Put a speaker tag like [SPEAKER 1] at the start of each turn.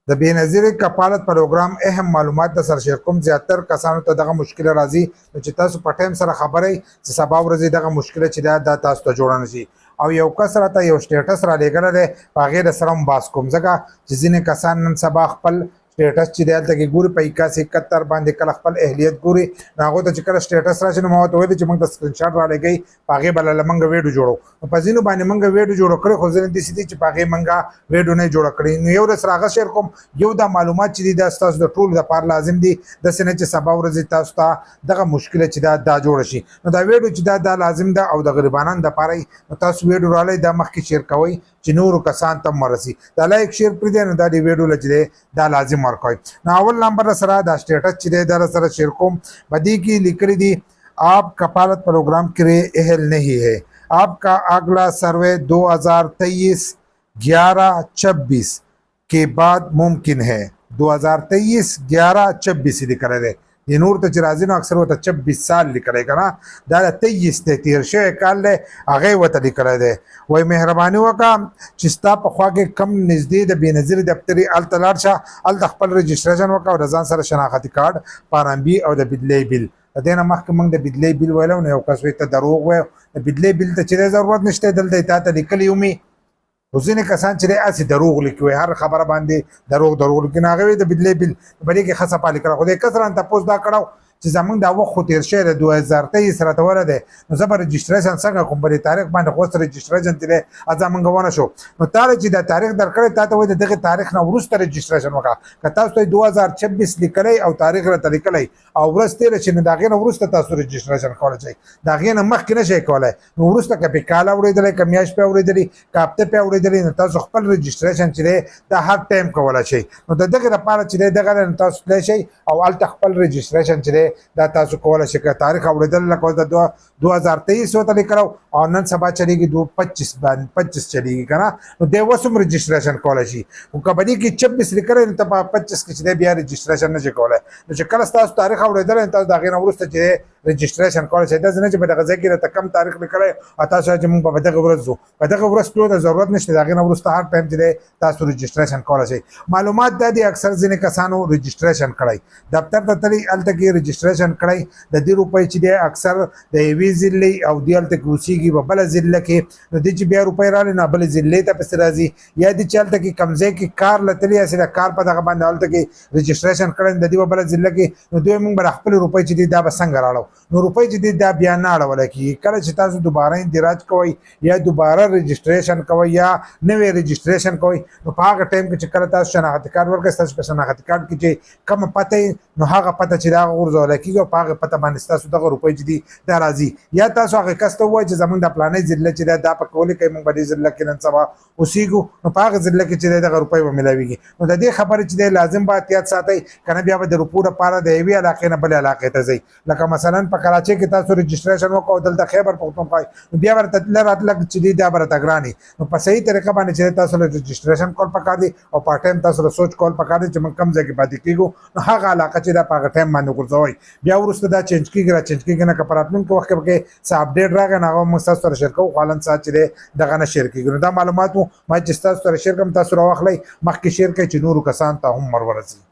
[SPEAKER 1] د بینظیر کفالت پروگرام اهم معلومات د سر شیر کوم زیاتر کسانو ته دغه مشکل راځي چې تاسو په ټایم سره خبرئ چې سبا ورځې دغه مشکل چې دا تاسو ته جوړ نه شي او یو کس راته یو سټیټس را لېږلی دی په هغې د سره هم باس کوم ځکه چې ځینې کسان نن سبا خپل سټیټس چې دی هلته کې ګوري په 71 باندې کله خپل اهلیت ګوري نو هغو ته چې کله سټیټس راشي نو ما ورته ویلي چې موږ ته سکرین شاټ را لېږئ په هغې به له موږ ویډیو جوړو نو په ځینو باندې موږ ویډیو جوړ کړی خو ځینې داسې دي چې په هغې موږ ویډیو نه جوړه کړې نو یو ورځ هغه شیر کوم یو دا معلومات چې دي دا ستاسو د ټولو دپاره لازم دي داسې نه چې سبا ورځې تاسو ته دغه مشکله چې دا جوړه شي نو دا ویډیو چې دا لازم ده او د غریبانو دپاره نو تاسو ویډیو رالی دا مخکې شیر کوئ چې نورو کسان ته ورسي دا لایک شیر پرېږدئ نو دا د ویډیو له چې دی دا لازم ورکوئ نو اول نمبر سره دا سټیټس چې دی دا سره شیر کوم په دې کې لیکلي دي آپ کفالت پروگرام کے لیے اہل نہیں ہے آپ کا اگلا سروے 2023 11-26 کے بعد ممکن ہے 2023 11-26 لیکل دی د نور ته چې راځي نو اکثر ورته 26 سال لیکلی که نه دا د 23 دی تېر شوی کال دی هغې ورته لیکلی دی وایي مهرباني وکړه چې ستا په خوا کې کم نږدې د بېنظیر دفتري هلته لاړ شه هلته خپل رجسټریشن وکړه او د ځان سره شناختي کارډ پارامبي او د بدلی بل د دې نه مخکې موږ د بدلی بل ویلو نو یو کس وایي ته دروغ وایو د بدلی بل ته چې دی ضرورت نشته دلته تا ته لیکلي ومي خو ځینې کسان چې دی هسې دروغ لیکي وایي هر خبره باندې دروغ لیکي نو هغه وایي د بدلی بل په دې کې ښه صفا لیکله خو دې کس رانه تپوس دا کړی چې زمونږ دا وخت خو تېر شوی دی 2023 راته وره دی نو زه به رجسټریشن څنګه کوم په دې تاریخ باندې خو اوس رجسټریشن چې دی اځه موږ ونه شو نو تا چې دا تاریخ درکړی تا ته وایي د دغې تاریخ نه وروسته رجسټریشن وکړه که تاسو ته 2026 لیکلی او تاریخ راته لیکلی او ورځ تېره شي نو د هغې نه وروسته تاسو رجسټریشن کولی شئ د هغې نه مخکې نه شئ کولی نو وروسته که پې کال اورېدلی که میاشت پې اورېدلي که هفته پې اورېدلي نو تاسو خپل رجسټریشن چې دی دا هر ټایم کولی شئ نو د دغې لپاره چې دی دغه دی نو تاسو تللی شئ او هلته خپل رجسټریشن چې دی دا تاسو کولی شئ که تاریخ اورېدل لکه اوس د 2023 ورته لیکلی او نن سبا چلېږي 25 چلېږي که نه نو دی اوس هم رجسټریشن کولی شي خو که په دې کې 26 لیکلی نو ته په 25 کې چې دی بیا رجسټریشن نه شي کولی نو چې کله ستاسو تاریخ اورېدلی نو تاسو د هغې نه وروسته چې دی رجسټریشن کولی شئ داسې نه چې په دغه ځای کې راته کم تاریخ لیکلی او تاسو چې موږ په دغه ورځ ځو په دغه ورځ تلو ته ضرورت نشته د هغې نه وروسته هر ټایم چې دی تاسو رجسټریشن کولی شئ معلومات دا دي اکثر ځینې کسانو رجسټریشن کړی دفتر ته تلي هلته کې رجسټریشن کړی د دې روپۍ چې دی اکثر د یوې ضلعې او دې هلته کې اوسېږي په بله ضلع کې نو دې چې بیا روپۍ راغلې نو بلې ضلعې ته پسې راځي یا دې چې هلته کې کوم ځای کې کار له تلي هسې د کار په دغه باندې هلته کې رجسټریشن کړی د دې په بله ضلع کې نو دوی موږ به خپلې روپۍ چې دي دا به څنګه راړو نو روپۍ چې دي دا بیا نه اړولی کېږي کله چې تاسو دوباره اندراج کوئ یا دوباره رجسټریشن کوئ یا نوی رجسټریشن کوئ نو په هغه ټایم کې چې کله تاسو شناختي کارډ ورکړئ ستاسو په شناختي کارډ کې چې کومه پته نو هغه پته چې دا غورځولی کېږي او په هغه پته باندې ستاسو دغه روپۍ چې دي دا راځي یا تاسو هغې کس ته ووایئ چې زموږ د پلانۍ ضلع چې دی دا پکې ولیکئ موږ په دې ضلع کې نن سبا اوسېږو نو په هغه ضلع کې چې دی دغه روپۍ به میلاویږي نو د دې خبرې چې دی لازم به احتیاط ساتئ که نه بیا به د روپو لپاره د یوې علاقې نه بلې علاقې ته ځئ لکه مثلا په کراچۍ کې تاسو رجسټریشن وکړو او دلته خیبر پښتونخوا نو بیا به راته تله راتله چې دی دا به راته ګران وي نو په صحیح طریقه باندې چې تاسو له رجسټریشن کول پکار دي او په ټایم تاسو له سوچ کول پکار دي چې موږ کوم ځای کې پاتې کېږو نو هغه علاقه چې دا په هغه ټایم باندې غورځوئ بیا وروسته دا چینج کېږي را چینج کېږي نه که په راتلونکي وخت کې پکې څه اپډیټ راغی نو هغه موږ ستاسو سره شیر کوو خو حالن ساعت چې دی دغه نه شیر کېږي نو دا معلومات مو ما چې ستاسو سره شیر کړم تاسو راواخلئ مخکې شیر کړئ چې نورو کسانو ته هم ور ورسي